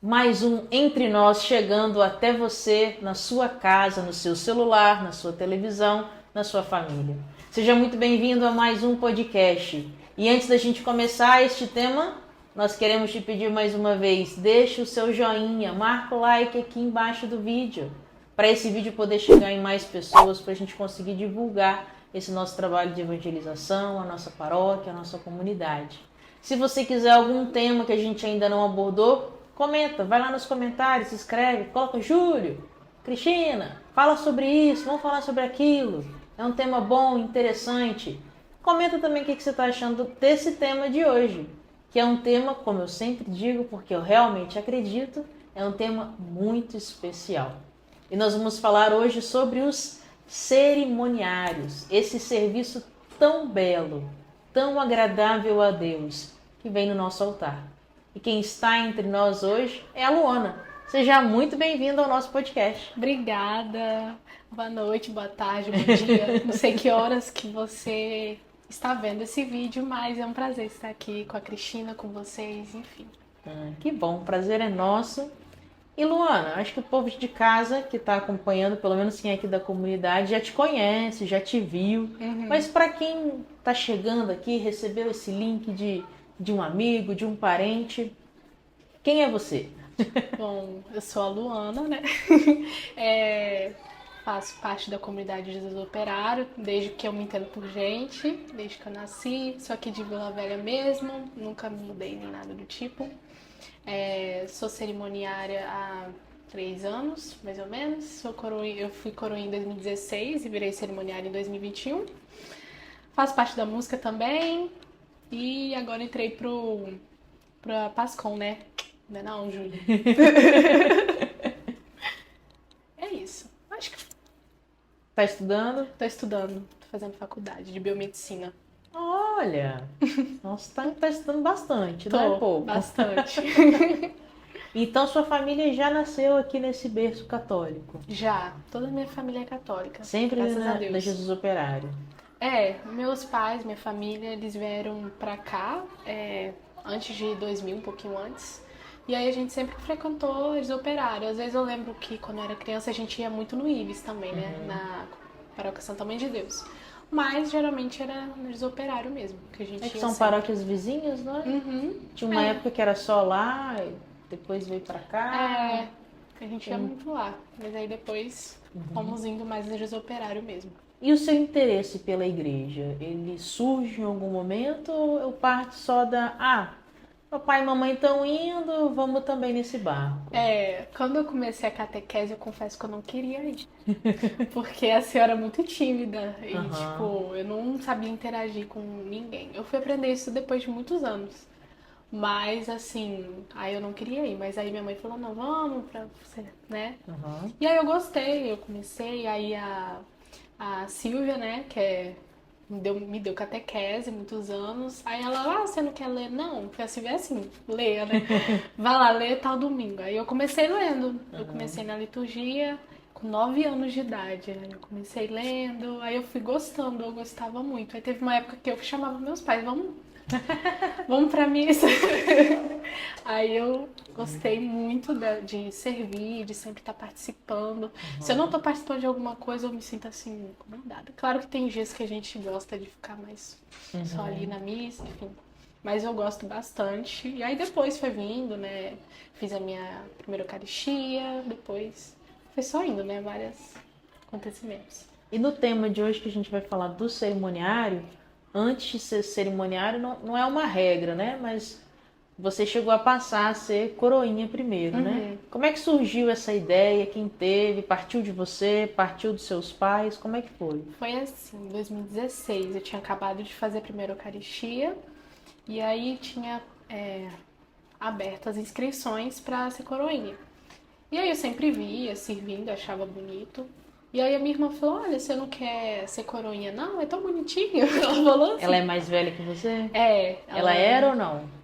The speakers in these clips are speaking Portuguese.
Mais um Entre Nós chegando até você, na sua casa, no seu celular, na sua televisão, na sua família. Seja muito bem-vindo a mais um podcast. E antes da gente começar este tema, nós queremos te pedir mais uma vez, deixe o seu joinha, marca o like aqui embaixo do vídeo, para esse vídeo poder chegar em mais pessoas, para a gente conseguir divulgar esse nosso trabalho de evangelização, a nossa paróquia, a nossa comunidade. Se você quiser algum tema que a gente ainda não abordou, comenta, vai lá nos comentários, se inscreve, coloca Júlio, Cristina, fala sobre isso, vamos falar sobre aquilo. É um tema bom, interessante. Comenta também o que você está achando desse tema de hoje, que é um tema, como eu sempre digo, porque eu realmente acredito, é um tema muito especial. E nós vamos falar hoje sobre os cerimoniários, esse serviço tão belo, tão agradável a Deus, que vem no nosso altar. E quem está entre nós hoje é a Luana. Seja muito bem-vinda ao nosso podcast. Obrigada. Boa noite, boa tarde, bom dia. Não sei que horas que você está vendo esse vídeo, mas é um prazer estar aqui com a Cristina, com vocês, enfim. Que bom, o prazer é nosso. E Luana, acho que o povo de casa que está acompanhando, pelo menos quem é aqui da comunidade, já te conhece, já te viu. Mas para quem está chegando aqui, recebeu esse link de um amigo, de um parente, quem é você? Bom, eu sou a Luana, né? Faço parte da comunidade de Jesus Operário, desde que eu me entendo por gente, desde que eu nasci. Sou aqui de Vila Velha mesmo, nunca me mudei nem nada do tipo. Sou cerimoniária há 3 anos, mais ou menos. Eu fui coroinha em 2016 e virei cerimoniária em 2021. Faço parte da música também e agora entrei pra Pascom, né? Não, Júlia. É isso. Acho que Tá estudando? tô estudando, tô fazendo faculdade de biomedicina. Olha, nossa, tá estudando bastante, não é pouco? Bastante. Então sua família já nasceu aqui nesse berço católico? Já, toda a minha família é católica. Sempre graças a Deus. da Jesus Operário? Meus pais, minha família, eles vieram pra cá antes de 2000, um pouquinho antes. E aí a gente sempre frequentou eles operários. Às vezes eu lembro que quando eu era criança a gente ia muito no Ibis também, né? Na Paróquia Santa Mãe de Deus. Mas geralmente era no operário mesmo, que a gente ia são sempre. Paróquias vizinhas, não é? Tinha uma época que era só lá, e depois veio pra cá. A gente ia muito lá. Mas aí depois fomos indo mais no operário mesmo. E o seu interesse pela igreja, ele surge em algum momento ou parte só papai e mamãe estão indo, vamos também nesse barco? Quando eu comecei a catequese, eu confesso que eu não queria ir. Porque a senhora é muito tímida e, eu não sabia interagir com ninguém. Eu fui aprender isso depois de muitos anos. Mas, assim, aí eu não queria ir. Mas aí minha mãe falou, não, vamos pra você, né? E aí eu gostei, eu comecei, aí a Silvia, né, que me deu catequese muitos anos. Aí ela, você não quer ler? Não, porque a Silvia é assim, leia, né? Vai lá, lê tal domingo. Aí eu comecei lendo. Eu comecei na liturgia com 9 anos de idade. Aí eu comecei lendo, aí eu fui gostando, eu gostava muito. Aí teve uma época que eu chamava meus pais, vamos pra missa. Aí eu gostei muito de servir, de sempre estar participando. Se eu não tô participando de alguma coisa, eu me sinto assim, incomodada. Claro que tem dias que a gente gosta de ficar mais só ali na missa, enfim. Mas eu gosto bastante. E aí depois foi vindo, né? Fiz a minha primeira Eucaristia, depois foi só indo, né? Vários acontecimentos. E no tema de hoje que a gente vai falar do cerimoniário, antes de ser cerimoniário não é uma regra, né? Mas você chegou a passar a ser coroinha primeiro, né? Como é que surgiu essa ideia? Quem teve? Partiu de você? Partiu dos seus pais? Como é que foi? Foi assim, em 2016, eu tinha acabado de fazer a primeira Eucaristia e aí tinha aberto as inscrições para ser coroinha. E aí eu sempre via, servindo, achava bonito. E aí a minha irmã falou, olha, você não quer ser coroinha? Não, é tão bonitinho. Ela falou assim. Ela é mais velha que você? Ela era ou não?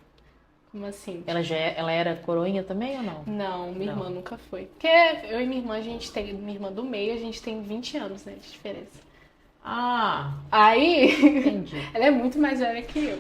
Como assim? Ela era coroinha também ou não? Não, minha irmã nunca foi. Porque eu e minha irmã, minha irmã do meio, a gente tem 20 anos, né, de diferença. Ah, Aí, entendi. ela é muito mais velha que eu.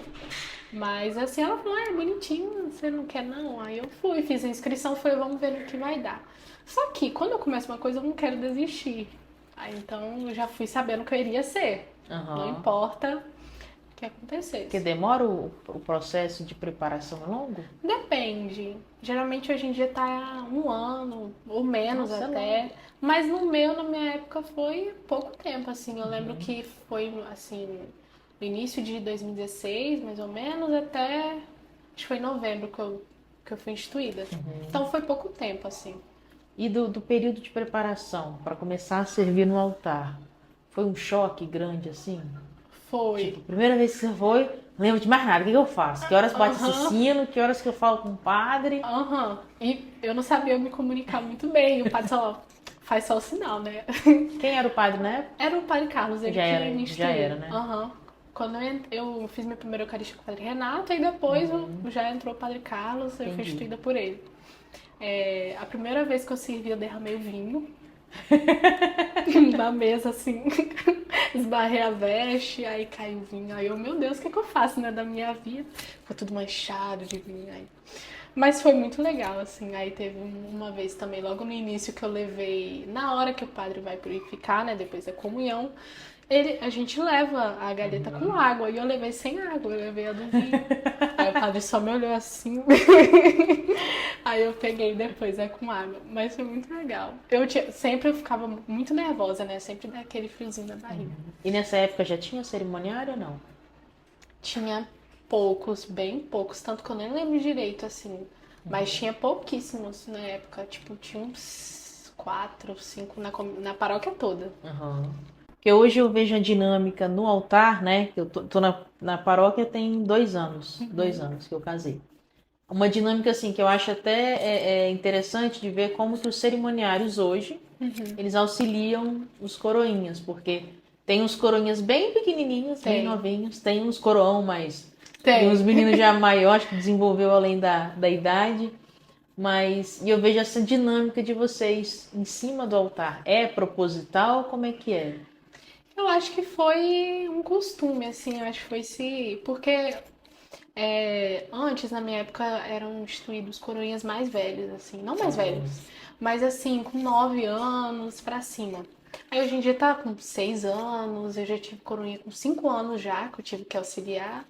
Mas assim, ela falou, é bonitinho, você não quer não? Aí eu fui, fiz a inscrição, falei, vamos ver no que vai dar. Só que quando eu começo uma coisa, eu não quero desistir. Aí então eu já fui sabendo que eu iria ser. Não Aham. importa o que Porque acontecesse. demora o processo de preparação é longo? Depende. Geralmente hoje em dia tá um ano, ou menos Nossa, é até. longo. Mas no meu, na minha época, foi pouco tempo, assim. Eu lembro que foi, assim, no início de 2016, mais ou menos, até. Acho que foi em novembro que eu fui instituída. Então foi pouco tempo, assim. E do período de preparação para começar a servir no altar, foi um choque grande assim? Foi. Tipo, primeira vez que você foi, não lembro de mais nada, o que que eu faço? Que horas bate esse Aham. sino? Que horas que eu falo com o padre? Aham. E eu não sabia me comunicar muito bem. O padre só faz só o sinal, né? Quem era o padre na época? Era o padre Carlos, ele que me Já instruiu. era, né? Aham. Quando eu fiz minha primeira Eucaristia com o padre Renato, e depois já entrou o padre Carlos, eu fui Entendi. instruída por ele. A primeira vez que eu servi, eu derramei o vinho na mesa, assim. Esbarrei a veste, aí caiu o vinho. Aí eu, meu Deus, o que é que eu faço, né, da minha vida? Ficou tudo manchado de vinho aí. Mas foi muito legal, assim. Aí teve uma vez também, logo no início, que eu levei, na hora que o padre vai purificar, né, depois da comunhão, a gente leva a galeta com água. E eu levei sem água, eu levei a do vinho. Aí o padre só me olhou assim. Aí eu peguei depois, com água. Mas foi muito legal. Sempre eu ficava muito nervosa, né? Sempre dá aquele friozinho na barriga. E nessa época já tinha cerimoniário ou não? Tinha poucos, bem poucos, tanto que eu nem lembro direito, assim. Mas tinha pouquíssimos na época. Tipo, tinha uns 4, 5 na paróquia toda. Aham. Porque hoje eu vejo a dinâmica no altar, né? Eu tô na paróquia tem 2 anos. 2 anos que eu casei. Uma dinâmica assim que eu acho até interessante de ver como que os cerimoniários hoje eles auxiliam os coroinhas, porque tem uns coroinhas bem pequenininhos, bem Tem. novinhos, tem uns coroão mais Tem. e uns meninos já maiores que desenvolveu além da idade, mas e eu vejo essa dinâmica de vocês em cima do altar. É proposital? Como é que é? Eu acho que foi um costume, assim. Eu acho que foi se. Porque antes, na minha época, eram instituídos coroinhas mais velhos, assim. Não mais velhos, mas assim, com 9 anos pra cima. Aí hoje em dia tá com 6 anos, eu já tive coroinha com 5 anos já, que eu tive que auxiliar.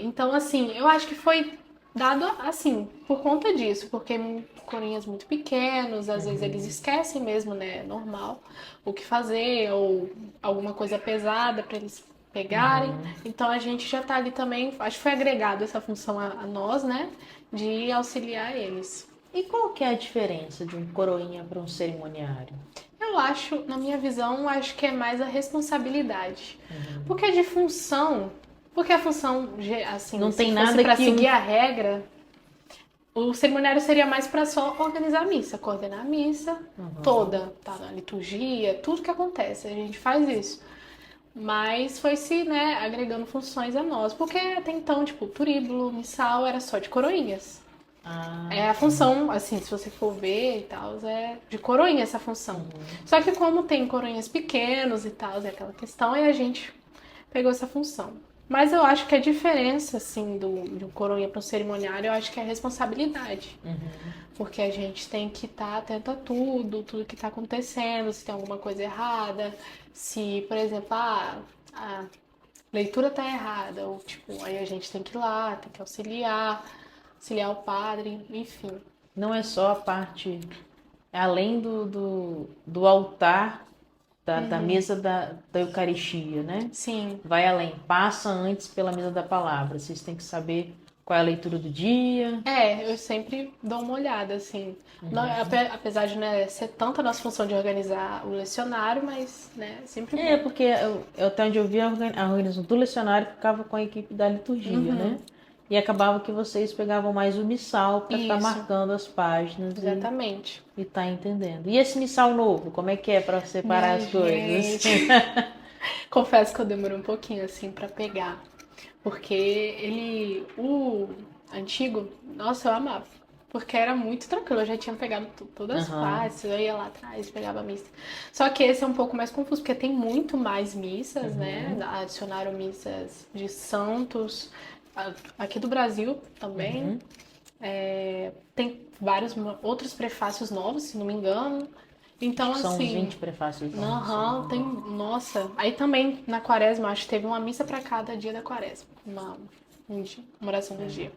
Então, assim, eu acho que foi dado assim, por conta disso, porque corinhas muito pequenos, às vezes eles esquecem mesmo, né, normal, o que fazer, ou alguma coisa pesada para eles pegarem. Então a gente já tá ali também, acho que foi agregado essa função a nós, né, de auxiliar eles. E qual que é a diferença de um coroinha para um cerimoniário? Eu acho, na minha visão, acho que é mais a responsabilidade. Porque de função, porque a função, assim, Não se tem fosse nada para que seguir a regra, o cerimoniário seria mais para só organizar a missa, coordenar a missa toda, tá na liturgia, tudo que acontece, a gente faz isso. Mas foi se, né, agregando funções a nós, porque até então, tipo, turíbulo, missal era só de coroinhas. Ah, É a função, assim, se você for ver e tal, é de coroinha essa função. Só que como tem coroinhas pequenos e tal, é aquela questão, aí a gente pegou essa função. Mas eu acho que a diferença, assim, de um coroinha para um cerimoniário, eu acho que é a responsabilidade. Porque a gente tem que estar atento a tudo que está acontecendo, se tem alguma coisa errada, se, por exemplo, a leitura tá errada, ou tipo, aí a gente tem que ir lá, tem que auxiliar o padre, enfim. não é só a parte além do altar da mesa da Eucaristia, né? Sim. Vai além, passa antes pela mesa da palavra. Vocês têm que saber qual é a leitura do dia. Eu sempre dou uma olhada, assim. Não, apesar de, né, ser tanta a nossa função de organizar o lecionário, mas, né, sempre bom. Porque até onde eu vi a organização do lecionário ficava com a equipe da liturgia, né? E acabava que vocês pegavam mais o missal para estar Isso. marcando as páginas Exatamente. e tá entendendo. E esse missal novo, como é que é para separar as coisas? Confesso que eu demorei um pouquinho, assim, pra pegar. Porque o antigo, nossa, eu amava. porque era muito tranquilo. Eu já tinha pegado todas as Aham. partes, eu ia lá atrás, pegava a missa. Só que esse é um pouco mais confuso, porque tem muito mais missas, né? Uhum. Adicionaram missas de santos, aqui do Brasil também. Uhum. Tem vários outros prefácios novos, se não me engano. Acho Então, que são uns assim, 20 prefácios novos, se eu não me aham, tem. engano. Nossa. Aí também na quaresma, acho que teve uma missa para cada dia da quaresma. Uma oração do dia.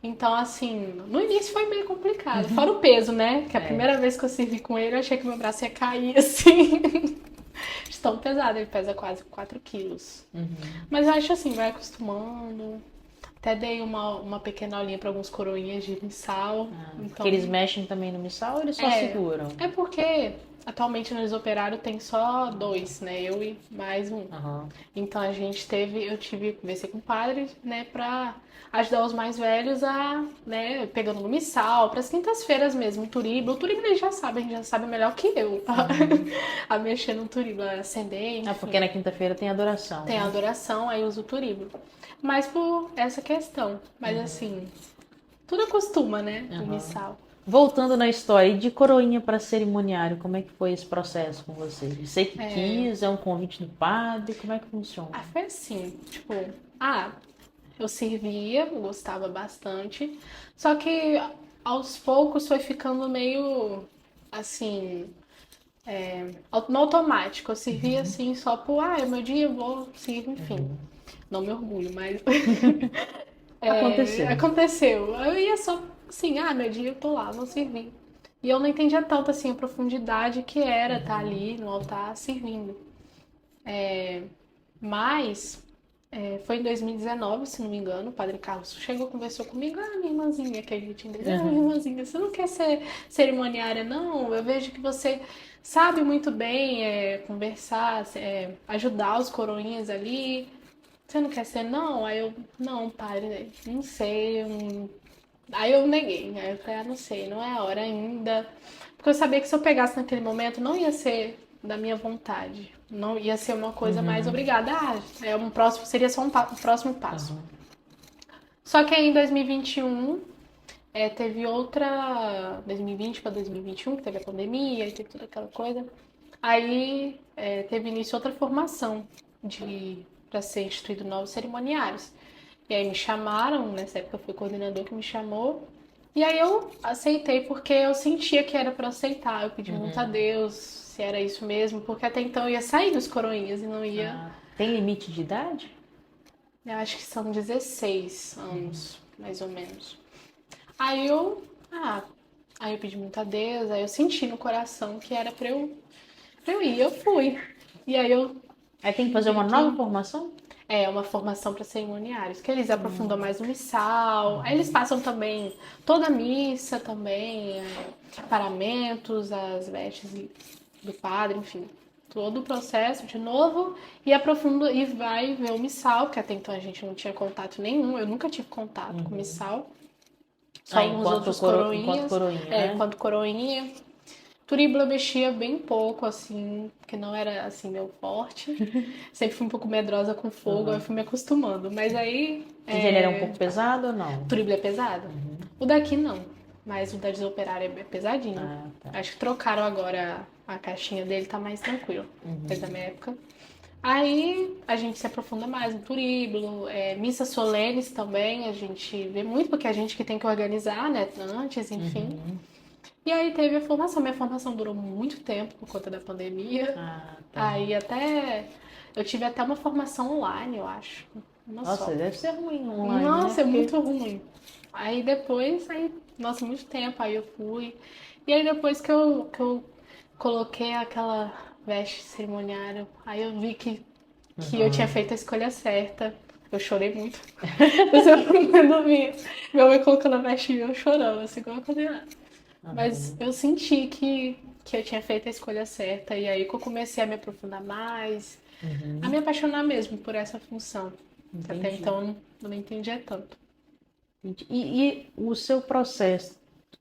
Então, assim, no início foi meio complicado. Fora o peso, né? Que a É. primeira vez que eu servi com ele, eu achei que meu braço ia cair, assim. De tão pesado, ele pesa quase 4 quilos. Uhum. Mas eu acho assim, vai acostumando. Até dei uma pequena aulinha para alguns coroinhas de missal. Então, Porque eles mexem também no missal ou eles só é, seguram? é porque atualmente no operário tem só dois, né? Eu e mais um. Aham. Então eu tive, conversei com o padre, né, pra ajudar os mais velhos a, né, pegando no missal, pras quintas-feiras mesmo, o Turibo eles já sabem, já sabe melhor que eu, a mexer no Turibo, a acender, Ah, porque enfim. na quinta-feira tem adoração, Tem a né? adoração, aí uso o Turibo. Mas por essa questão, mas assim, tudo acostuma, né, no Aham. missal. Voltando na história, e de coroinha para cerimoniário, como é que foi esse processo com você? Você que quis, é um convite do padre, como é que funciona? Foi assim, tipo, eu servia, eu gostava bastante, só que aos poucos foi ficando meio assim, no automático. Eu servia assim só por, é meu dia, eu vou, sirvo, enfim. Não me orgulho, mas Aconteceu. aconteceu. Eu ia só assim, meu dia eu tô lá, vou servir. E eu não entendia tanto assim a profundidade que era estar ali no altar servindo. Mas foi em 2019, se não me engano, o Padre Carlos chegou, conversou comigo, minha irmãzinha, que a gente ainda diz, minha irmãzinha, você não quer ser cerimoniária, não? Eu vejo que você sabe muito bem conversar, ajudar os coroinhas ali. Você não quer ser, não? Aí eu, não, padre, não sei. Aí eu neguei, aí eu falei, não sei, não é a hora ainda. Porque eu sabia que se eu pegasse naquele momento, não ia ser da minha vontade. Não ia ser uma coisa mais obrigada. Seria só um próximo passo. Aham. Só que aí em 2021, teve outra. 2020 para 2021, que teve a pandemia e teve toda aquela coisa. Aí teve início outra formação para ser instituído novos cerimoniários. E aí me chamaram, nessa época foi o coordenador que me chamou. E aí eu aceitei porque eu sentia que era para aceitar. Eu pedi muito a Deus se era isso mesmo, porque até então eu ia sair dos coroinhas e não ia. Tem limite de idade? Eu acho que são 16 anos, mais ou menos. Aí eu, aí eu pedi muito a Deus, aí eu senti no coração que era pra eu ir, eu fui. E aí eu Aí tem que fazer uma nova formação? uma formação para cerimoniários, que eles aprofundam mais no missal. Aí eles passam também toda a missa também, paramentos, as vestes do padre, enfim, todo o processo de novo e aprofunda e vai ver o missal, que até então a gente não tinha contato nenhum, eu nunca tive contato com o missal. Só alguns outros Enquanto coroinhas, coroinha, né? enquanto coroinha. Turibla eu mexia bem pouco, assim, porque não era, assim, meu forte. Sempre fui um pouco medrosa com fogo, eu fui me acostumando. Mas aí... E ele era um pouco pesado ou não? Turibla é pesado? O daqui não, mas o da Desoperária é pesadinho. Tá. Acho que trocaram agora a caixinha dele, tá mais tranquilo. Desde a minha época. Aí a gente se aprofunda mais no Turíbulo, missas solenes também, a gente vê muito, porque a gente que tem que organizar, né, antes, enfim. E aí teve a formação. Minha formação durou muito tempo por conta da pandemia. Tá. Aí eu tive até uma formação online, eu acho. Uma Nossa, só. deve ser ruim online, Nossa, é né? muito ruim. Aí depois, nossa, muito tempo, aí eu fui. E aí depois que eu coloquei aquela veste cerimoniária, aí eu vi que eu tinha feito a escolha certa. Eu chorei muito. Eu vi minha mãe colocando a veste e eu chorando, assim, como eu condenada. Mas eu senti que eu tinha feito a escolha certa. E aí que eu comecei a me aprofundar mais, a me apaixonar mesmo por essa função. Entendi. Até então eu não entendia tanto. E o seu processo,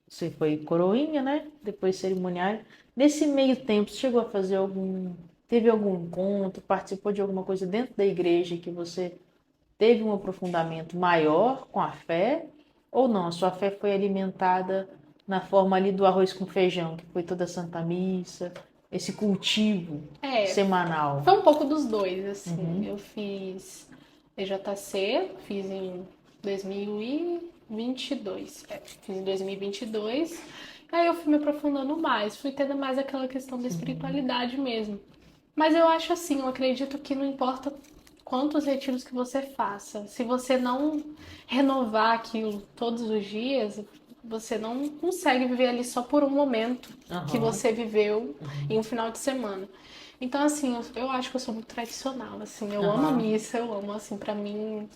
você foi coroinha, né? Depois cerimoniário. Nesse meio tempo, você chegou a fazer teve algum encontro, participou de alguma coisa dentro da igreja que você teve um aprofundamento maior com a fé? Ou não, a sua fé foi alimentada na forma ali do arroz com feijão, que foi toda a Santa Missa, esse cultivo semanal? Foi um pouco dos dois, assim. Uhum. Eu fiz EJC, fiz em 2022. Fiz em 2022. Aí eu fui me aprofundando mais, fui tendo mais aquela questão da espiritualidade mesmo. Mas eu acho assim, eu acredito que não importa quantos retiros que você faça, se você não renovar aquilo todos os dias, você não consegue viver ali só por um momento que Aham. você viveu em um final de semana. Então, assim, eu acho que eu sou muito tradicional, assim, eu amo a Aham. missa, eu amo, assim, pra mim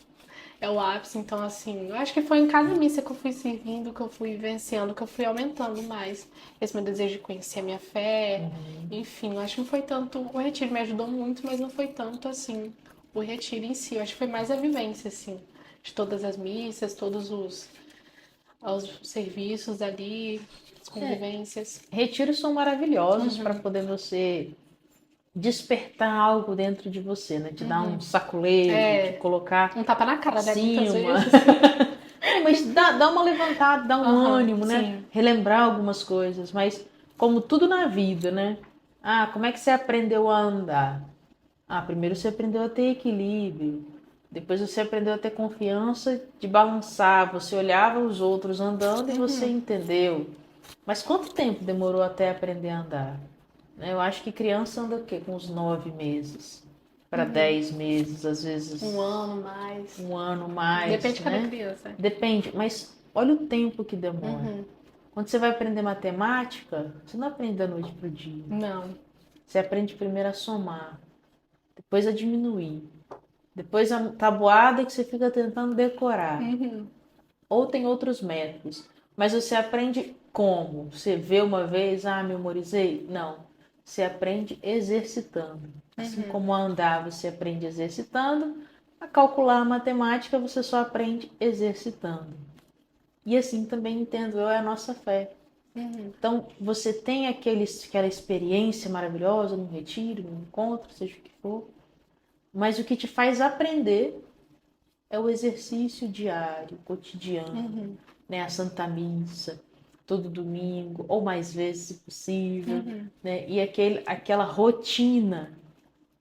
é o ápice. Então, assim, eu acho que foi em cada missa que eu fui servindo, que eu fui vivenciando, que eu fui aumentando mais esse meu desejo de conhecer a minha fé. Enfim, eu acho que não foi tanto. O retiro me ajudou muito, mas não foi tanto assim o retiro em si. Eu acho que foi mais a vivência, assim, de todas as missas, todos os serviços ali, as convivências. Retiros são maravilhosos para poder você despertar algo dentro de você, né? Te dar um saculejo, te colocar Um tapa na cara, né? Muitas cima. vezes. Não, mas dá uma levantada, dá um ânimo, né? Sim. Relembrar algumas coisas, mas como tudo na vida, né? Ah, como é que você aprendeu a andar? Ah, primeiro você aprendeu a ter equilíbrio, depois você aprendeu a ter confiança de balançar, você olhava os outros andando e você entendeu. Mas quanto tempo demorou até aprender a andar? Eu acho que criança anda o quê? Com uns 9 meses para 10 meses, às vezes Um ano mais. um ano mais, Depende de cada né? criança. Depende, mas olha o tempo que demora. Quando você vai aprender matemática, você não aprende da noite para o dia. Não. Você aprende primeiro a somar, depois a diminuir, depois a tabuada que você fica tentando decorar. Ou tem outros métodos, mas você aprende como? Você vê uma vez, memorizei? Não. Você aprende exercitando. Assim como a andar você aprende exercitando, a calcular a matemática você só aprende exercitando. E assim também entendo eu é a nossa fé. Então você tem aquela experiência maravilhosa no retiro, no encontro, seja o que for, mas o que te faz aprender é o exercício diário, cotidiano, né? A Santa Missa, todo domingo, ou mais vezes, se possível, né? E aquela rotina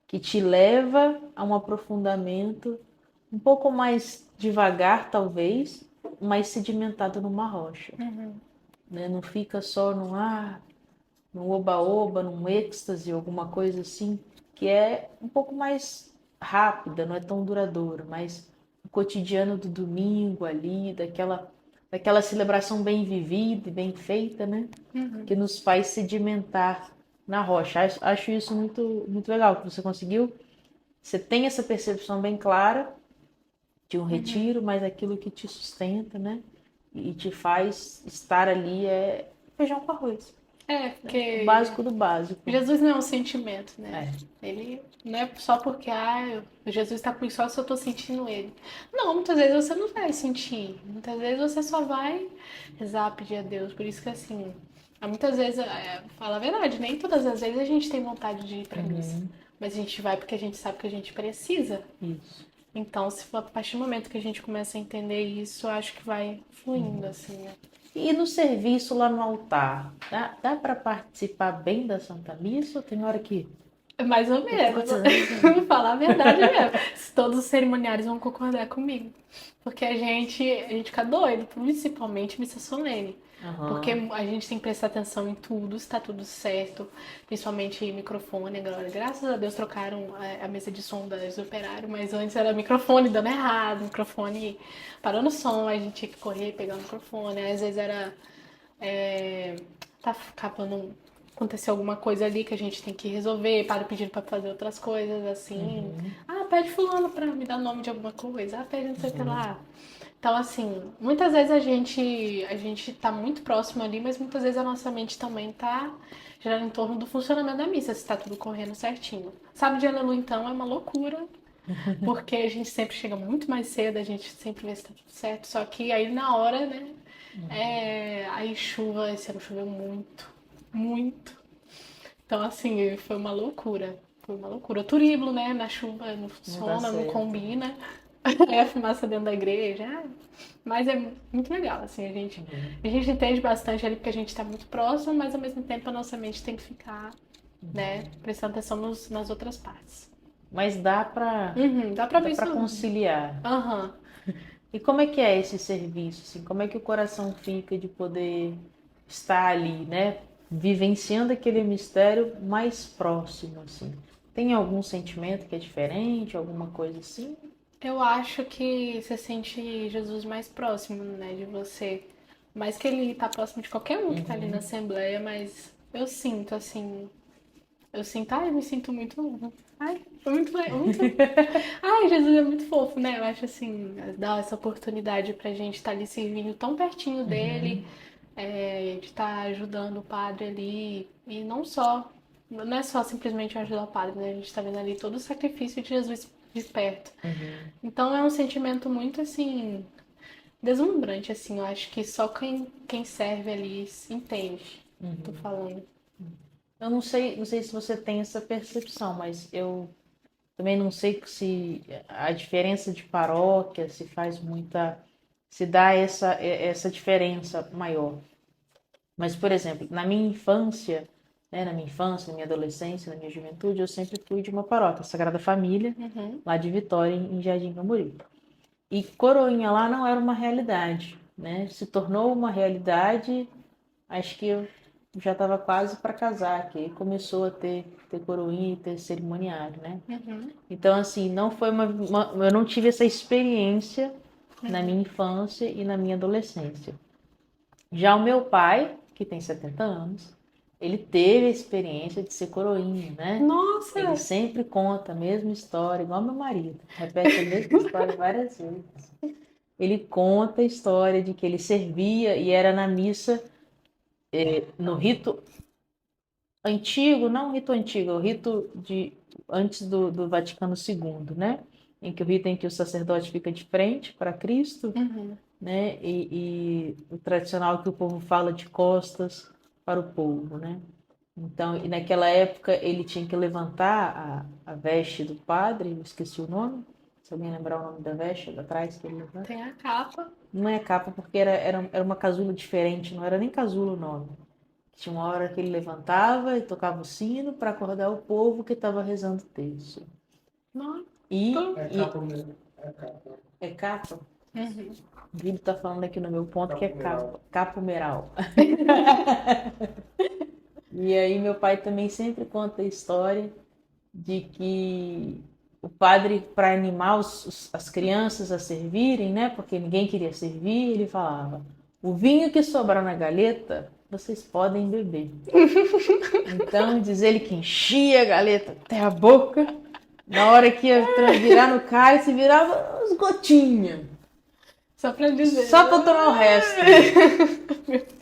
que te leva a um aprofundamento um pouco mais devagar, talvez, mas sedimentado numa rocha. Né? Não fica só num oba-oba, num êxtase, alguma coisa assim, que é um pouco mais rápida, não é tão duradouro, mas o cotidiano do domingo ali, daquela celebração bem vivida e bem feita, né? Que nos faz sedimentar na rocha. Acho isso muito, muito legal, que você conseguiu. Você tem essa percepção bem clara de um retiro, mas aquilo que te sustenta, né? E te faz estar ali é feijão com arroz. Porque O básico do básico. Jesus não é um sentimento, né? É. Ele não é só porque Jesus está comigo só se eu tô sentindo ele. Não, muitas vezes você não vai sentir. Muitas vezes você só vai rezar, pedir a Deus. Por isso que assim, muitas vezes, fala a verdade, nem todas as vezes a gente tem vontade de ir pra missa. Mas a gente vai porque a gente sabe que a gente precisa. Isso. Então, se for a partir do momento que a gente começa a entender isso, eu acho que vai fluindo, assim, né? E no serviço lá no altar, dá para participar bem da Santa Missa ou tem hora que... Mais ou menos. Vou falar a verdade mesmo. Todos os cerimoniários vão concordar comigo. Porque a gente fica doido, principalmente missa solene. Porque a gente tem que prestar atenção em tudo, se tá tudo certo. Principalmente microfone, agora. Graças a Deus trocaram a mesa de som das operário, mas antes era microfone dando errado, microfone parando o som, a gente tinha que correr, pegar o microfone. Às vezes era... tá acabando... Aconteceu alguma coisa ali que a gente tem que resolver, para pedindo pra fazer outras coisas, assim. Pede fulano pra me dar o nome de alguma coisa. Pede não sei o que lá. Então, assim, muitas vezes a gente tá muito próximo ali, mas muitas vezes a nossa mente também tá girando em torno do funcionamento da missa, se tá tudo correndo certinho. Sábado de Aleluia, então, é uma loucura, porque a gente sempre chega muito mais cedo, a gente sempre vê se tá tudo certo, só que aí na hora, né, aí chuva, esse ano choveu muito, muito. Então, assim, foi uma loucura. Foi uma loucura. O turíbulo, né, na chuva, não funciona, não combina. É a fumaça dentro da igreja. Mas é muito legal, assim, a gente entende bastante ali porque a gente tá muito próximo, mas ao mesmo tempo a nossa mente tem que ficar, né, prestando atenção nas outras partes. Mas Dá pra dá ver para isso. conciliar. Aham. E como é que é esse serviço, assim? Como é que o coração fica de poder estar ali, né? Vivenciando aquele mistério mais próximo, assim. Tem algum sentimento que é diferente, alguma coisa assim? Eu acho que você sente Jesus mais próximo, né, de você. Mais que ele tá próximo de qualquer um que tá ali na Assembleia, mas eu sinto, assim. Eu me sinto muito. Ai, foi muito. Ai, Jesus é muito fofo, né? Eu acho assim, dá essa oportunidade pra gente estar ali servindo tão pertinho dele, de estar ajudando o padre ali. E não só, não é só simplesmente ajudar o padre, né? A gente tá vendo ali todo o sacrifício de Jesus de perto. Então é um sentimento muito assim, deslumbrante, assim. Eu acho que só quem serve ali entende o que eu tô falando. Eu não sei se você tem essa percepção, mas eu também não sei se a diferença de paróquia se faz muita, se dá essa diferença maior. Mas, por exemplo, na minha infância, né, na minha adolescência, na minha juventude, eu sempre fui de uma paróquia, Sagrada Família, Uhum. lá de Vitória, em Jardim Camboriú. E coroinha lá não era uma realidade, né? Se tornou uma realidade, acho que eu já estava quase para casar, que aí começou a ter coroinha e ter cerimoniário, né? Uhum. Então, assim, não foi eu não tive essa experiência na Uhum. minha infância e na minha adolescência. Já o meu pai, que tem 70 anos, ele teve a experiência de ser coroinha, né? Ele Nossa! sempre conta a mesma história, igual meu marido, repete a mesma história várias vezes. Ele conta a história de que ele servia e era na missa, no rito antigo, não o rito antigo, o rito de antes do Vaticano II, né? Em que o rito em que o sacerdote fica de frente para Cristo, Uhum. né? E o tradicional que o povo fala de costas para o povo, né? Então, e naquela época ele tinha que levantar a veste do padre, eu esqueci o nome. Se alguém lembrar o nome da veste da trás que ele levanta. Tem a capa. Não é capa porque era uma casula diferente, não era nem casula o nome. Tinha uma hora que ele levantava e tocava o sino para acordar o povo que estava rezando o terço. Nossa. E, É e capa mesmo. É capa. é capa? Uhum. O Guido está falando aqui no meu ponto que é capa. Capomeral. E aí meu pai também sempre conta a história de que o padre, para animar as crianças a servirem, né? Porque ninguém queria servir, ele falava: o vinho que sobrar na galeta, vocês podem beber. Então, diz ele que enchia a galeta até a boca. Na hora que ia virar no cálice, virava uns gotinhas. Só pra dizer. Só pra tomar o resto.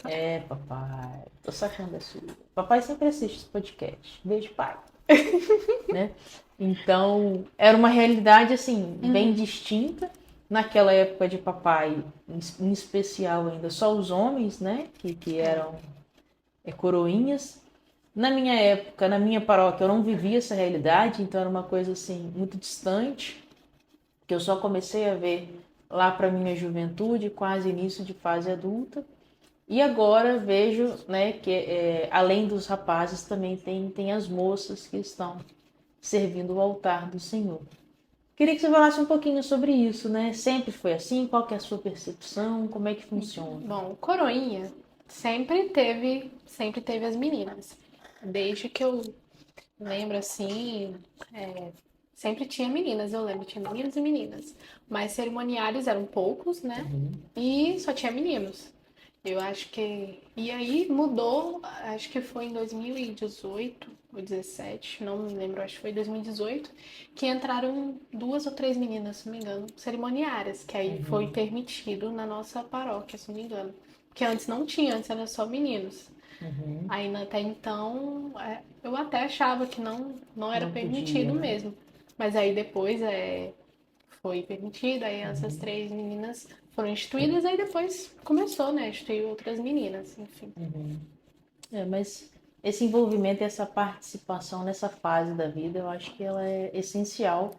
É, papai. Tô sacando a sua. Papai sempre assiste esse podcast. Beijo, pai. Né? Então, era uma realidade, assim, bem distinta. Naquela época de papai, em especial ainda, só os homens, né? Que eram coroinhas. Na minha época, na minha paróquia, eu não vivia essa realidade, então era uma coisa assim muito distante, que eu só comecei a ver lá para minha juventude, quase início de fase adulta. E agora vejo, né, que além dos rapazes também tem as moças que estão servindo o altar do Senhor. Queria que você falasse um pouquinho sobre isso, né? Sempre foi assim? Qual que é a sua percepção? Como é que funciona? Bom, Coroinha sempre teve as meninas. Desde que eu lembro assim, sempre tinha meninas, eu lembro, tinha meninos e meninas. Mas cerimoniários eram poucos, né? E só tinha meninos. Eu acho que. E aí mudou, acho que foi em 2018 ou 17, não me lembro, acho que foi 2018, que entraram duas ou três meninas, se não me engano, cerimoniárias, que aí foi permitido na nossa paróquia, se não me engano. Porque antes não tinha, antes era só meninos. Aí até então, eu até achava que não era Não podia, permitido né? mesmo. Mas aí depois foi permitido, aí essas três meninas foram instituídas, aí depois começou, né, a instituir outras meninas, enfim. Mas esse envolvimento e essa participação nessa fase da vida, eu acho que ela é essencial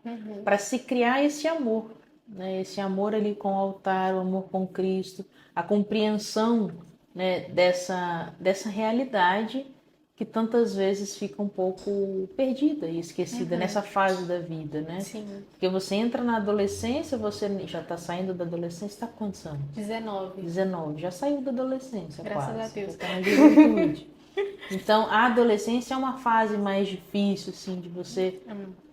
para se criar esse amor, né? Esse amor ali com o altar, o amor com Cristo, a compreensão, né, dessa realidade que tantas vezes fica um pouco perdida e esquecida nessa fase da vida, né? Sim. Porque você entra na adolescência, você já está saindo da adolescência, está com quantos anos? 19. 19, já saiu da adolescência, Graças quase. a Deus. Já está na juventude. Então, a adolescência é uma fase mais difícil, assim, de você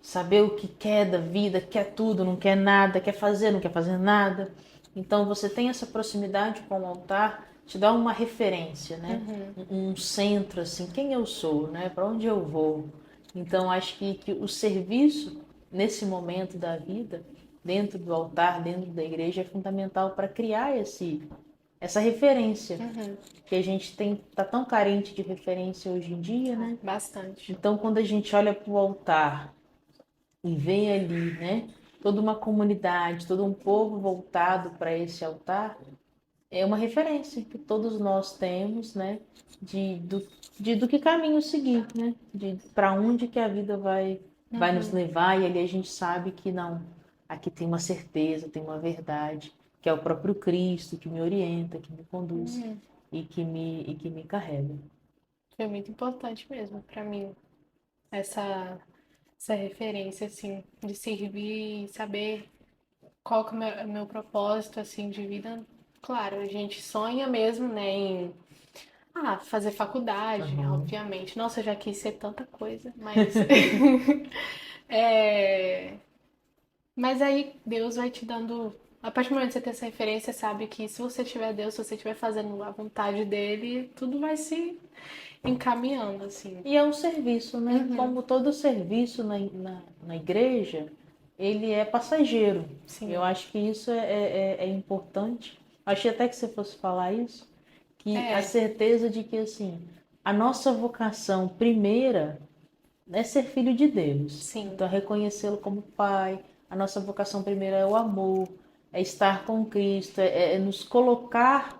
saber o que quer da vida, quer tudo, não quer nada, quer fazer, não quer fazer nada. Então, você tem essa proximidade com o altar, te dá uma referência, né? Um centro, assim, quem eu sou, né? Para onde eu vou. Então, acho que o serviço, nesse momento da vida, dentro do altar, dentro da igreja, é fundamental para criar essa referência que a gente tá tão carente de referência hoje em dia, né? Bastante. Então, quando a gente olha para o altar e vê ali, né, toda uma comunidade, todo um povo voltado para esse altar, é uma referência que todos nós temos, né, do que caminho seguir, né, de para onde que a vida vai nos levar, e ali a gente sabe que não, aqui tem uma certeza, tem uma verdade, que é o próprio Cristo que me orienta, que me conduz e que me carrega. Foi muito importante mesmo para mim essa referência assim de servir e saber qual que é o meu propósito assim de vida. Claro, a gente sonha mesmo, né, em fazer faculdade, Uhum. obviamente. Nossa, eu já quis ser tanta coisa, mas é, mas aí Deus vai te dando. A partir do momento que você tem essa referência, sabe que se você tiver Deus, se você estiver fazendo a vontade dele, tudo vai se encaminhando, assim. E é um serviço, né? Como todo serviço na igreja, ele é passageiro. Eu Sim. acho que isso é importante. Achei até que você fosse falar isso, que a É, certeza de que, assim, a nossa vocação primeira é ser filho de Deus. sim. Então, reconhecê-lo como Pai. A nossa vocação primeira é o amor, é estar com Cristo, é nos colocar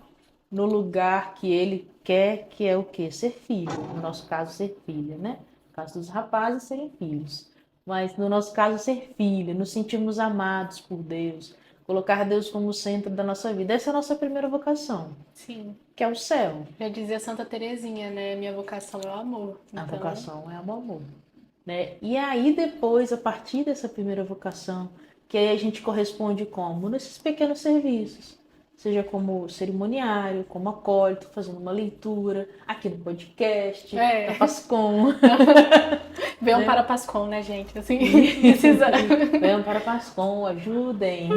no lugar que Ele quer, que é o quê? Ser filho. No nosso caso, ser filha, né? No caso dos rapazes, serem filhos. Mas no nosso caso, ser filha, nos sentirmos amados por Deus, colocar Deus como centro da nossa vida. Essa é a nossa primeira vocação, Sim. que é o céu. Já dizia Santa Terezinha, né? Minha vocação é o amor. A Então, vocação é o amor, né? E aí depois, a partir dessa primeira vocação, que aí a gente corresponde como? Nesses pequenos serviços. Seja como cerimoniário, como acólito, fazendo uma leitura, aqui no podcast, na é. Pascom, Venham né? para Pascom, né, gente? Assim, precisa. Venham para a Pascom, ajudem.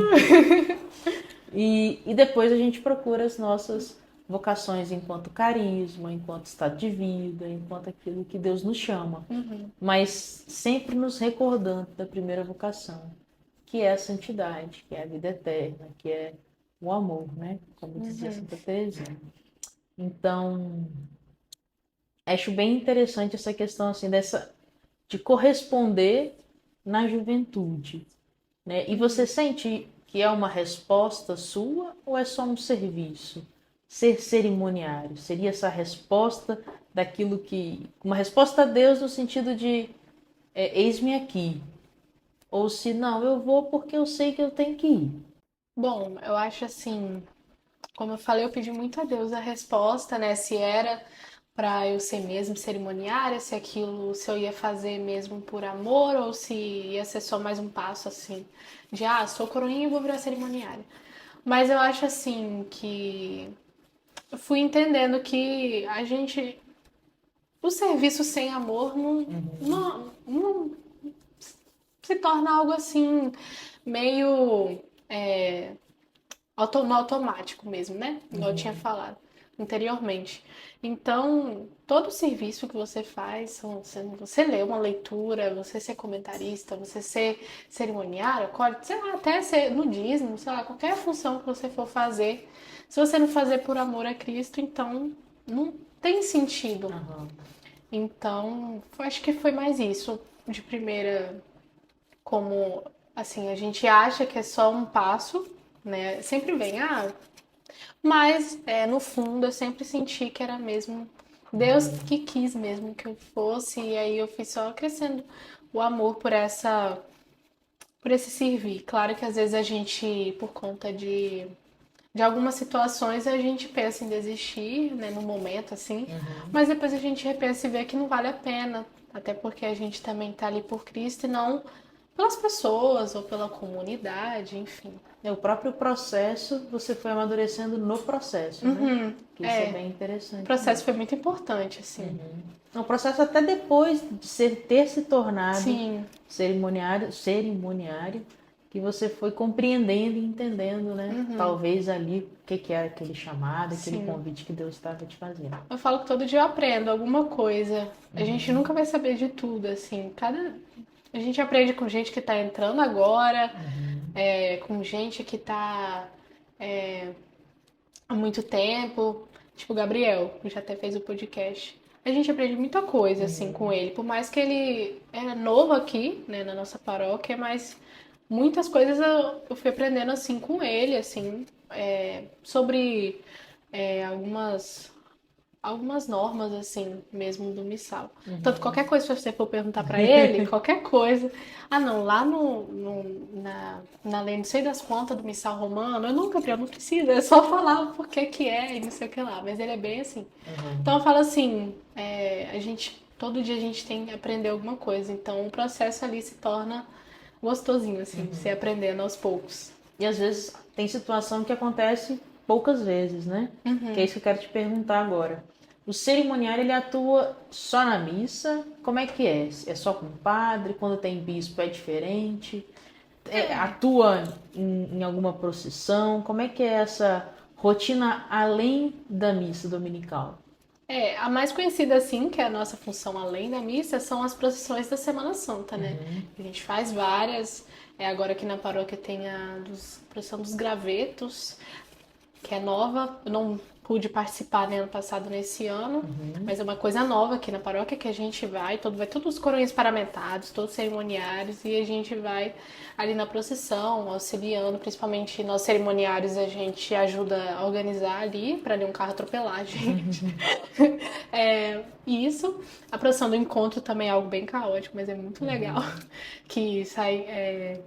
E depois a gente procura as nossas vocações enquanto carisma, enquanto estado de vida, enquanto aquilo que Deus nos chama. Mas sempre nos recordando da primeira vocação, que é a santidade, que é a vida eterna, que é o amor, né? Como dizia Santa Teresinha. Então, acho bem interessante essa questão assim de corresponder na juventude, né? E você sente que é uma resposta sua ou é só um serviço? Ser cerimoniário seria essa resposta daquilo que uma resposta a Deus no sentido de eis-me aqui, ou se não, eu vou porque eu sei que eu tenho que ir. Bom, eu acho assim, como eu falei, eu pedi muito a Deus a resposta, né? Se era pra eu ser mesmo cerimoniária, se aquilo, se eu ia fazer mesmo por amor ou se ia ser só mais um passo assim, de sou coroinha e vou virar cerimoniária. Mas eu acho assim que eu fui entendendo que o serviço sem amor não se torna algo assim meio no automático mesmo, né? Igual eu tinha falado anteriormente. Então, todo serviço que você faz, você lê uma leitura, você ser comentarista, você ser cerimoniário, sei lá, até ser nudismo, sei lá, qualquer função que você for fazer, se você não fazer por amor a Cristo, então não tem sentido. Então, acho que foi mais isso. De primeira, como assim, a gente acha que é só um passo, né? Sempre vem, mas no fundo eu sempre senti que era mesmo Deus que quis mesmo que eu fosse, e aí eu fui só crescendo o amor por esse servir. Claro que às vezes a gente, por conta de algumas situações, a gente pensa em desistir, né, no momento, assim, mas depois a gente repensa e vê que não vale a pena, até porque a gente também tá ali por Cristo e não pelas pessoas ou pela comunidade, enfim. O próprio processo, você foi amadurecendo no processo, né? Que isso é bem O interessante. processo foi muito importante, assim. O processo até depois de ter se tornado Sim. cerimoniário, que você foi compreendendo e entendendo, né? Talvez ali o que era aquele chamado, aquele convite que Deus estava te fazendo. Eu falo que todo dia eu aprendo alguma coisa. A gente nunca vai saber de tudo, assim. A gente aprende com gente que tá entrando agora, com gente que tá há muito tempo. Tipo o Gabriel, que já até fez o podcast. A gente aprende muita coisa, assim, com ele. Por mais que ele é novo aqui, né, na nossa paróquia, mas muitas coisas eu fui aprendendo, assim, com ele, assim, sobre algumas normas, assim, mesmo do missal. Tanto qualquer coisa que você for perguntar pra ele, qualquer coisa. Ah, não, lá na lei, não sei das quantas do missal romano, eu nunca, Gabriel, não precisa, é só falar o porquê que é e não sei o que lá. Mas ele é bem assim. Então eu falo assim, todo dia a gente tem que aprender alguma coisa. Então o processo ali se torna gostosinho, assim, você aprendendo aos poucos. E às vezes tem situação que acontece poucas vezes, né? Que é isso que eu quero te perguntar agora. O cerimoniário, ele atua só na missa? Como é que é? É só com o padre? Quando tem bispo é diferente? Atua em alguma procissão? Como é que é essa rotina além da missa dominical? A mais conhecida, assim, que é a nossa função além da missa, são as procissões da Semana Santa, né? A gente faz várias. Agora aqui na paróquia tem a procissão dos gravetos, que é nova. Eu não pude participar, né, ano passado, nesse ano, mas é uma coisa nova aqui na paróquia que a gente vai todos os coroinhas paramentados, todos cerimoniários, e a gente vai ali na procissão, auxiliando, principalmente nós cerimoniários, a gente ajuda a organizar ali, para nenhum carro atropelar a gente. Isso. A procissão do encontro também é algo bem caótico, mas é muito legal, que sai...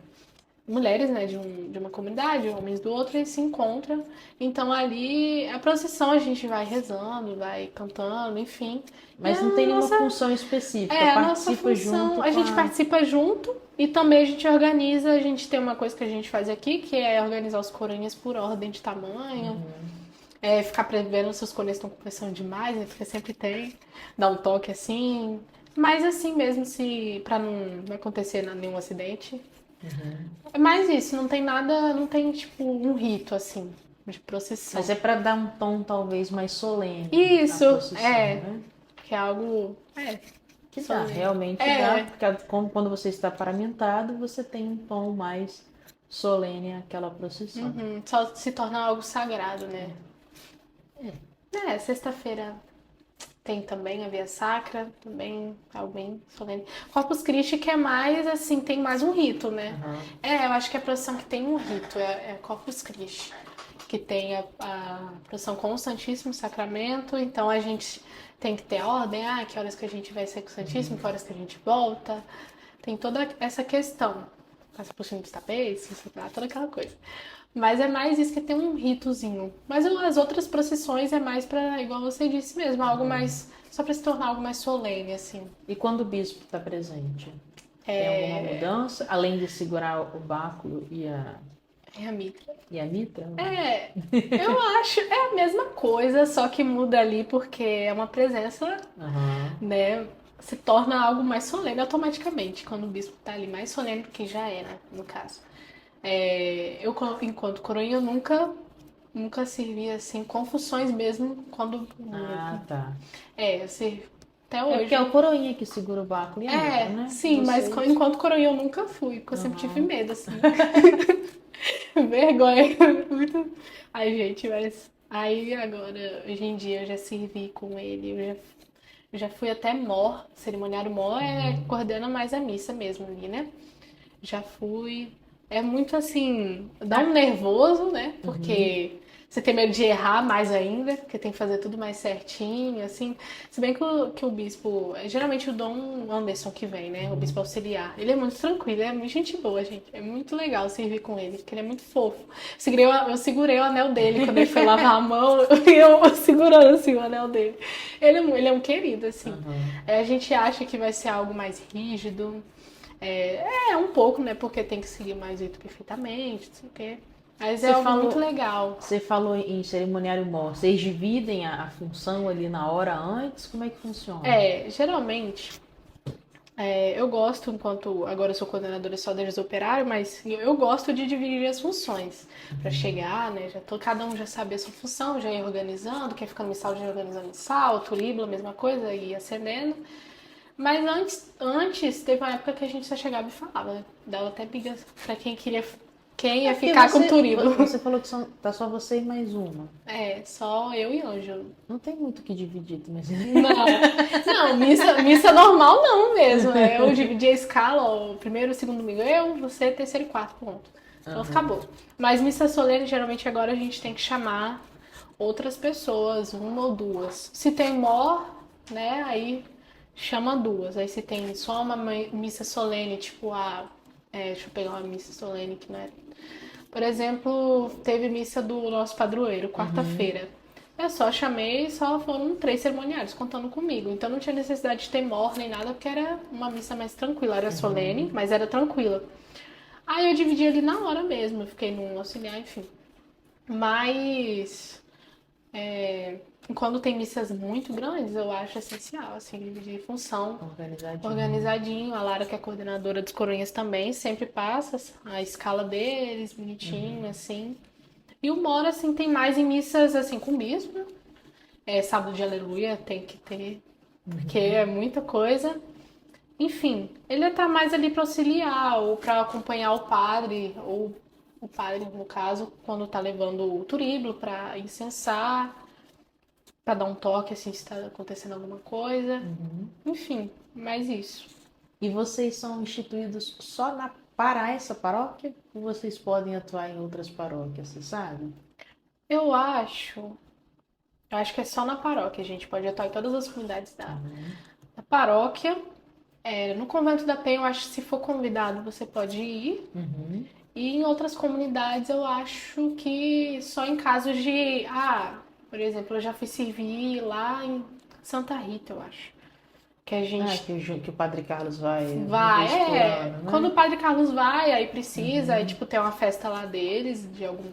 mulheres, né, de uma comunidade, homens do outro, e se encontram. Então ali, a procissão a gente vai rezando, vai cantando, enfim. Mas não tem nenhuma função específica, participa junto. A gente participa junto e também a gente organiza, a gente tem uma coisa que a gente faz aqui, que é organizar os coroinhas por ordem de tamanho. Ficar prevendo se os coroinhas estão começando demais, né, porque sempre tem, dar um toque assim. Mas assim mesmo, pra não acontecer nenhum acidente. É mais isso, não tem nada, não tem tipo um rito assim de procissão. Mas é para dar um tom talvez mais solene. Isso, né? Que é algo que dá, realmente dá, porque quando você está paramentado, você tem um tom mais solene àquela procissão. Só se torna algo sagrado, né? Sexta-feira tem também a Via Sacra, também algo bem solene. Corpus Christi, que é mais assim, tem mais um rito, né? Eu acho que a procissão que tem um rito é Corpus Christi, que tem a procissão com o Santíssimo Sacramento, então a gente tem que ter ordem, que horas que a gente vai ser com o Santíssimo, que horas que a gente volta, tem toda essa questão. Passa por cima dos tapetes, toda aquela coisa. Mas é mais isso, que tem um ritozinho. Mas as outras procissões é mais pra, igual você disse mesmo, algo mais... Só pra se tornar algo mais solene, assim. E quando o bispo tá presente? Tem alguma mudança? Além de segurar o báculo e a... É a mitra. E a mitra? Eu acho... É a mesma coisa, só que muda ali porque é uma presença, né? Se torna algo mais solene automaticamente. Quando o bispo tá ali mais solene, porque já é, né? No caso. Eu, enquanto coroinha, eu nunca servi assim, com funções mesmo, quando... tá. Eu servi até hoje. Porque é o coroinha que segura o báculo e a mitra, né? Sim, mas enquanto coroinha eu nunca fui, porque eu sempre tive medo, assim. Vergonha. Muito... Ai, gente, mas... Aí, agora, hoje em dia, eu já servi com ele, eu já fui até mor, cerimoniário mor, coordena mais a missa mesmo ali, né? Já fui... É muito assim, dá um nervoso, né? Porque Você tem medo de errar mais ainda, porque tem que fazer tudo mais certinho, assim. Se bem que o bispo, geralmente o Dom Anderson que vem, né? O bispo auxiliar. Ele é muito tranquilo, é muito gente boa, gente. É muito legal servir com ele, porque ele é muito fofo. Eu segurei o anel dele quando ele foi lavar a mão, e eu segurando assim o anel dele. Ele é um querido, assim. A gente acha que vai ser algo mais rígido. Um pouco, né? Porque tem que seguir mais rito perfeitamente, não sei o quê. Mas é algo muito legal. Você falou em cerimoniário mor. Vocês dividem a função ali na hora antes? Como é que funciona? Geralmente, eu gosto, enquanto agora eu sou coordenadora só de operário, mas eu gosto de dividir as funções. Pra chegar, né? Cada um já sabe a sua função, já ia organizando, quem fica no missal já ia organizando missal, Tulíbula, a mesma coisa, ia acendendo. Mas antes teve uma época que a gente só chegava e falava. Dava até briga pra quem ia ficar com o Turíbulo. Você falou que tá só você e mais uma. Só eu e Ângelo. Não tem muito o que dividir, mas... Não, missa normal não mesmo. Eu dividi a escala, ó, o primeiro e o segundo domingo você, terceiro e quarto, ponto. Então acabou. Mas missa solene, geralmente agora a gente tem que chamar outras pessoas, uma ou duas. Se tem mor, né, aí chama duas. Aí se tem só uma missa solene, tipo deixa eu pegar uma missa solene que não é. Por exemplo, teve missa do nosso padroeiro, quarta-feira. Eu só chamei, só foram 3 cerimoniários contando comigo. Então não tinha necessidade de ter mor nem nada, porque era uma missa mais tranquila. Era solene, mas era tranquila. Aí eu dividi ali na hora mesmo, eu fiquei num auxiliar, enfim. Mas quando tem missas muito grandes, eu acho essencial, assim, dividir função. Organizadinho. A Lara, que é coordenadora dos coroinhas também, sempre passa a escala deles, bonitinho, assim. E o Mora, assim, tem mais em missas, assim, com bispo. Sábado de aleluia tem que ter, porque é muita coisa. Enfim, ele tá mais ali para auxiliar ou para acompanhar o padre, ou o padre, no caso, quando tá levando o turíbulo para incensar, para dar um toque, assim, se tá acontecendo alguma coisa. Enfim, mais isso. E vocês são instituídos só para essa paróquia? Ou vocês podem atuar em outras paróquias, você sabe? Eu acho que é só na paróquia, a gente pode atuar em todas as comunidades da paróquia. No Convento da Penha, eu acho que se for convidado, você pode ir. E em outras comunidades, eu acho que só em casos de... por exemplo, eu já fui servir lá em Santa Rita, eu acho. Que a gente... que o Padre Carlos vai... Vai, né? Quando o Padre Carlos vai, aí precisa, aí tipo, tem uma festa lá deles, de algum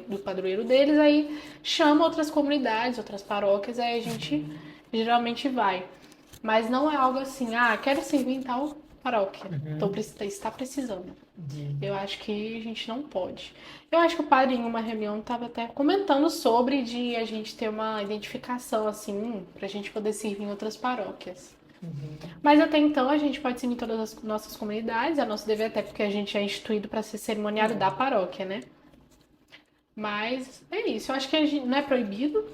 do padroeiro deles, aí chama outras comunidades, outras paróquias, aí a gente geralmente vai. Mas não é algo assim, quero servir em tal paróquia, está precisando. Eu acho que a gente não pode. Eu acho que o padre, em uma reunião, estava até comentando sobre de a gente ter uma identificação, assim, pra gente poder servir em outras paróquias. Mas até então a gente pode servir em todas as nossas comunidades, é nosso dever, até porque a gente é instituído para ser cerimoniário da paróquia, né? Mas é isso, eu acho que a gente não é proibido,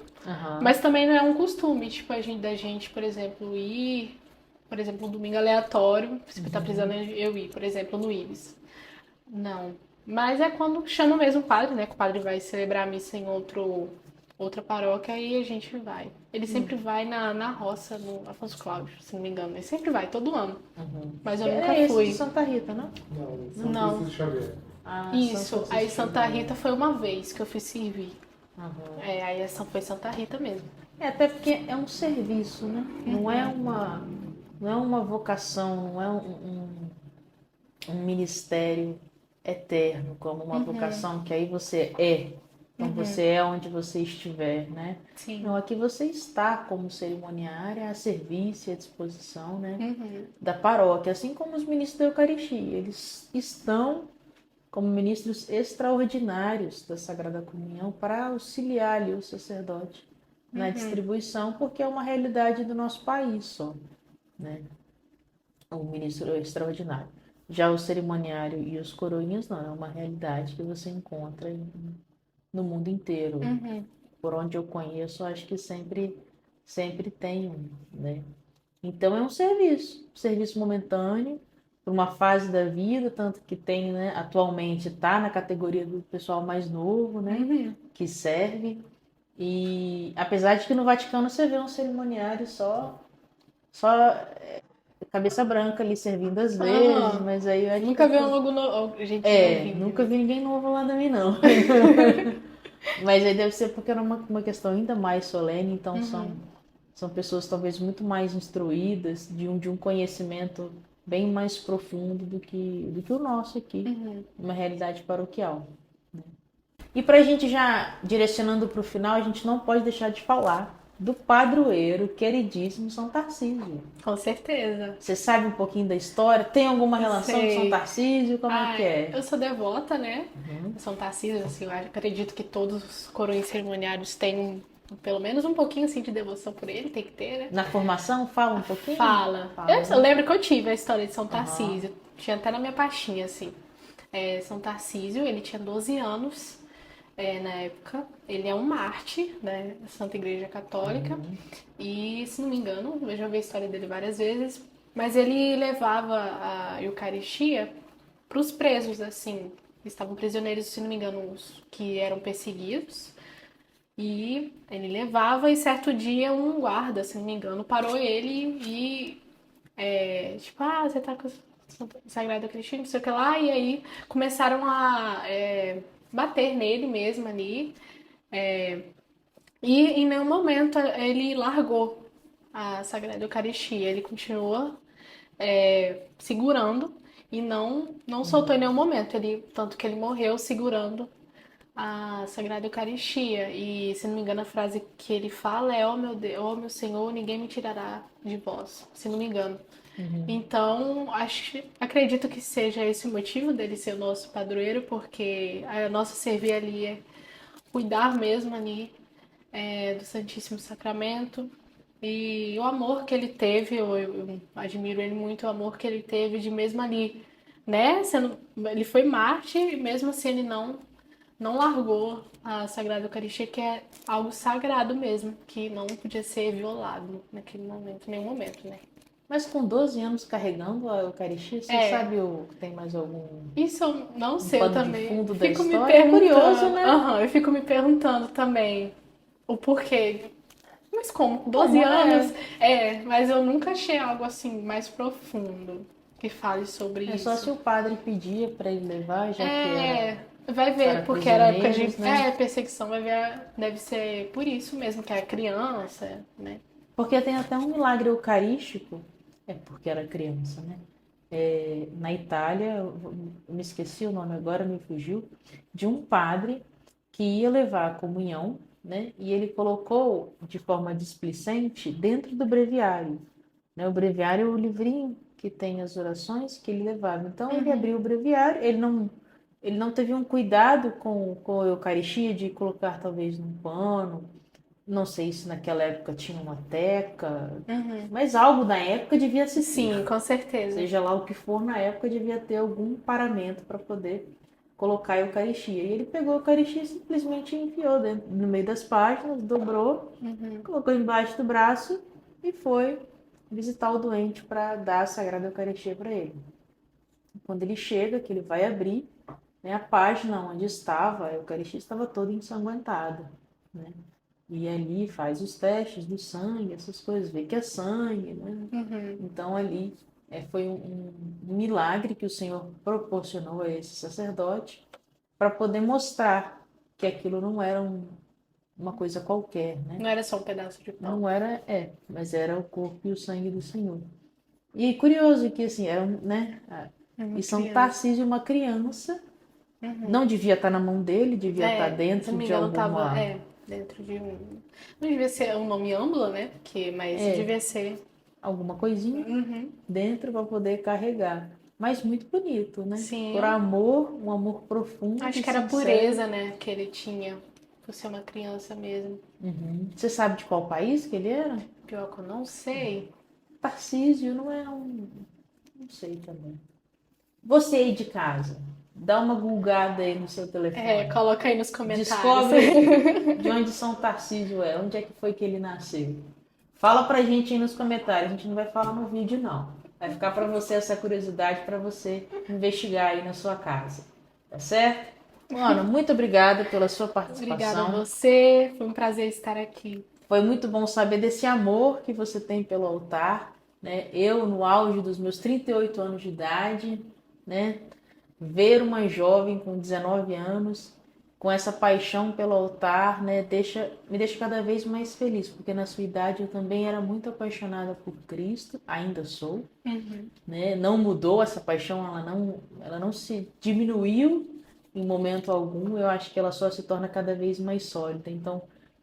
mas também não é um costume, tipo, da gente, por exemplo, ir, por exemplo, um domingo aleatório, se tá precisando eu ir, por exemplo, no Ibis. Não. Mas é quando chama mesmo o padre, né? Que o padre vai celebrar a missa em outra paróquia e a gente vai. Ele sempre vai na roça, no Afonso Cláudio, se não me engano. Ele sempre vai, todo ano. Mas eu nunca fui. Esse de Santa Rita, não? Não. São Xavier. Isso. Aí Santa Rita foi uma vez que eu fui servir. Aí foi Santa Rita mesmo. Até porque é um serviço, né? Não é uma vocação, não é um ministério eterno, como uma vocação que aí você então você é onde você estiver, né? Sim. Não, aqui você está como cerimoniária a serviço e à disposição, né? Da paróquia, assim como os ministros da Eucaristia, eles estão como ministros extraordinários da Sagrada Comunhão para auxiliar ali o sacerdote na distribuição, porque é uma realidade do nosso país só, né? O ministro extraordinário. Já o cerimoniário e os coroinhas não, é uma realidade que você encontra no mundo inteiro. Por onde eu conheço, acho que sempre tem um, né? Então é um serviço momentâneo, uma fase da vida, tanto que tem, né, atualmente está na categoria do pessoal mais novo, né, que serve. E apesar de que no Vaticano você vê um cerimoniário só cabeça branca ali servindo às vezes, mas aí eu acho Nunca que vi gente novinha. nunca vi ninguém novo lá também não. Mas aí deve ser porque era uma questão ainda mais solene, então são pessoas talvez muito mais instruídas, de um conhecimento bem mais profundo do que o nosso aqui, uma realidade paroquial. Né? E para a gente já direcionando para o final, a gente não pode deixar de falar do padroeiro queridíssimo São Tarcísio. Com certeza. Você sabe um pouquinho da história? Tem alguma relação com São Tarcísio? Como é que é? Eu sou devota, né? São Tarcísio, assim, eu acredito que todos os coroinhos cerimoniários têm pelo menos um pouquinho assim de devoção por ele, tem que ter, né? Na formação, fala um pouquinho? Fala. Eu lembro que eu tive a história de São Tarcísio. Tinha até na minha pastinha, assim. São Tarcísio, ele tinha 12 anos na época. Ele é um mártir, né? Da Santa Igreja Católica. E, se não me engano, eu já vi a história dele várias vezes, mas ele levava a Eucaristia para os presos, assim. Estavam prisioneiros, se não me engano, os que eram perseguidos. E ele levava, e certo dia um guarda, se não me engano, parou ele e tipo, você tá com a Sagrada Eucaristia, não sei o que lá, e aí começaram a bater nele mesmo ali. E em nenhum momento ele largou a Sagrada Eucaristia, ele continua segurando e não soltou em nenhum momento, tanto que ele morreu segurando a Sagrada Eucaristia. E, se não me engano, a frase que ele fala é: ó meu Deus, ó meu Senhor, ninguém me tirará de vós, se não me engano. Então, acredito que seja esse o motivo dele ser o nosso padroeiro, porque a nossa servir ali é cuidar mesmo ali do Santíssimo Sacramento. E o amor que ele teve, eu admiro ele muito, o amor que ele teve de mesmo ali, né? Ele foi mártir e mesmo assim ele não largou a Sagrada Eucaristia, que é algo sagrado mesmo, que não podia ser violado naquele momento, em nenhum momento, né? Mas com 12 anos carregando a Eucaristia, você sabe tem mais algum... Isso eu não sei, eu também fundo fico da me história? perguntando. É curioso, né? Eu fico me perguntando também o porquê. Mas como? 12 Como anos? Mas eu nunca achei algo assim mais profundo que fale sobre isso. É só se o padre pedia para ele levar, já que era... Vai ver, porque era época de né? perseguição, vai ver, deve ser por isso mesmo, que é criança, né? Porque tem até um milagre eucarístico, porque era criança, né? Na Itália, eu me esqueci o nome agora, me fugiu, de um padre que ia levar a comunhão, né? E ele colocou de forma displicente dentro do breviário. Né? O breviário é o livrinho que tem as orações que ele levava. Então ele abriu o breviário, ele não teve um cuidado com a Eucaristia de colocar talvez num pano. Não sei se naquela época tinha uma teca, mas algo na época devia ser. Sim, com certeza. Seja lá o que for, na época devia ter algum paramento para poder colocar a Eucaristia. E ele pegou a Eucaristia e simplesmente enfiou no meio das páginas, dobrou, colocou embaixo do braço e foi visitar o doente para dar a Sagrada Eucaristia para ele. Quando ele chega, que ele vai abrir, né, a página onde estava a Eucaristia estava toda ensanguentada, né? E ali faz os testes do sangue, essas coisas, vê que é sangue, né? Então ali foi um milagre que o Senhor proporcionou a esse sacerdote para poder mostrar que aquilo não era uma coisa qualquer, né? Não era só um pedaço de pão. Não era, mas era o corpo e o sangue do Senhor. E curioso que assim, era, né? E São Tarcísio, uma criança, não devia estar na mão dele, devia estar dentro de alguma... dentro de um... Não devia ser um nome âmbula, né? Mas devia ser... alguma coisinha dentro para poder carregar. Mas muito bonito, né? Sim. Por amor, um amor profundo. Acho que era a pureza, né? Que ele tinha, por ser uma criança mesmo. Você sabe de qual país que ele era? Pior que eu não sei. Tarcísio não é não sei também. Você aí de casa, dá uma gulgada aí no seu telefone. Coloca aí nos comentários. Descobre de onde São Tarcísio onde é que foi que ele nasceu. Fala pra gente aí nos comentários, a gente não vai falar no vídeo não. Vai ficar para você essa curiosidade para você investigar aí na sua casa. Tá certo? Ana, muito obrigada pela sua participação. Obrigada a você, foi um prazer estar aqui. Foi muito bom saber desse amor que você tem pelo altar, né? Eu, no auge dos meus 38 anos de idade, né? Ver uma jovem com 19 anos com essa paixão pelo altar, né? Me deixa cada vez mais feliz, porque na sua idade eu também era muito apaixonada por Cristo, ainda sou, né? Não mudou essa paixão, ela não se diminuiu em momento algum, eu acho que ela só se torna cada vez mais sólida. Então,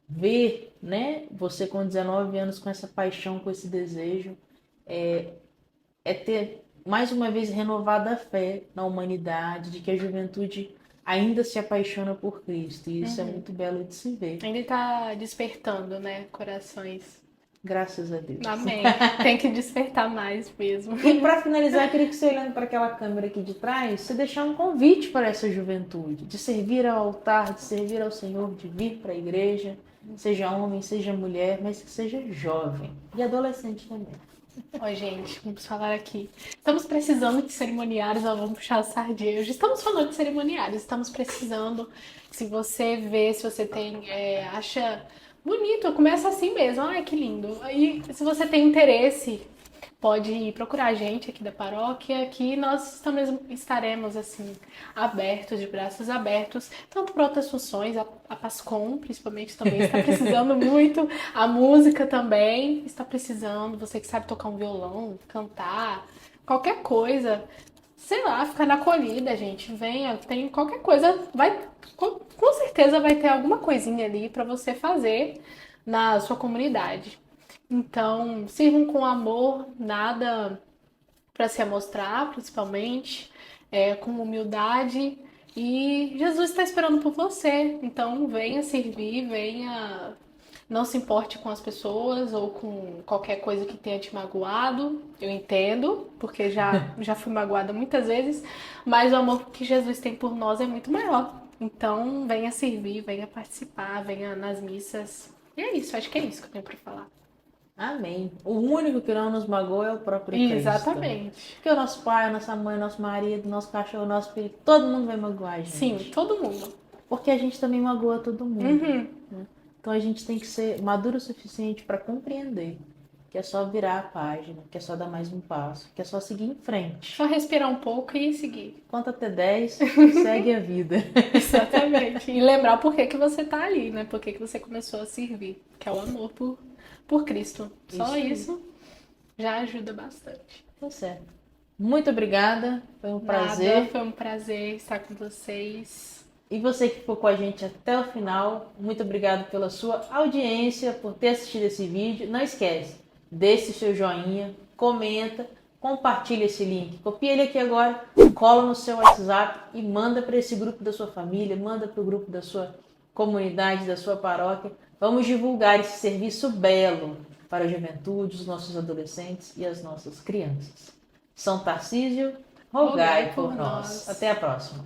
ver, né, você com 19 anos com essa paixão, com esse desejo, é ter mais uma vez renovado a fé na humanidade, de que a juventude ainda se apaixona por Cristo. E isso é muito belo de se ver. Ainda está despertando, né, corações. Graças a Deus. Amém. Tem que despertar mais mesmo. E para finalizar, eu queria que você, olhando para aquela câmera aqui de trás, você deixar um convite para essa juventude, de servir ao altar, de servir ao Senhor, de vir para a igreja, seja homem, seja mulher, mas que seja jovem e adolescente também. Ó, gente, vamos falar aqui. Estamos precisando de cerimoniários, ó, vamos puxar a sardinha. Hoje estamos falando de cerimoniários, estamos precisando. Se você vê, se você tem, acha bonito, começa assim mesmo. Ai, que lindo. E se você tem interesse, pode ir procurar a gente aqui da paróquia, que nós estaremos assim, abertos, de braços abertos, tanto para outras funções, a Pascom, principalmente, também está precisando muito, a música também está precisando, você que sabe tocar um violão, cantar, qualquer coisa, sei lá, ficar na acolhida, gente, venha, tem qualquer coisa, com certeza vai ter alguma coisinha ali para você fazer na sua comunidade. Então, sirvam com amor, nada para se amostrar, principalmente, com humildade. E Jesus está esperando por você. Então, venha servir, venha. Não se importe com as pessoas ou com qualquer coisa que tenha te magoado. Eu entendo, porque já fui magoada muitas vezes. Mas o amor que Jesus tem por nós é muito maior. Então, venha servir, venha participar, venha nas missas. E é isso, acho que é isso que eu tenho para falar. Amém. O único que não nos magoa é o próprio Cristo. Exatamente. Porque o nosso pai, a nossa mãe, o nosso marido, o nosso cachorro, o nosso filho, todo mundo vai magoar a gente. Sim, todo mundo. Porque a gente também magoa todo mundo. Né? Então a gente tem que ser maduro o suficiente para compreender que é só virar a página, que é só dar mais um passo, que é só seguir em frente. Só respirar um pouco e seguir. Conta até 10 e segue a vida. Exatamente. E lembrar por que você tá ali, né? Por que você começou a servir. Que é o amor por Cristo. Só isso já ajuda bastante. Tá certo. Muito obrigada. Foi um prazer. Foi um prazer estar com vocês. E você que ficou com a gente até o final, muito obrigado pela sua audiência, por ter assistido esse vídeo. Não esquece, deixe seu joinha, comenta, compartilha esse link. Copia ele aqui agora, cola no seu WhatsApp e manda para esse grupo da sua família, manda para o grupo da sua comunidade, da sua paróquia. Vamos divulgar esse serviço belo para a juventude, os nossos adolescentes e as nossas crianças. São Tarcísio, rogai por nós. Até a próxima.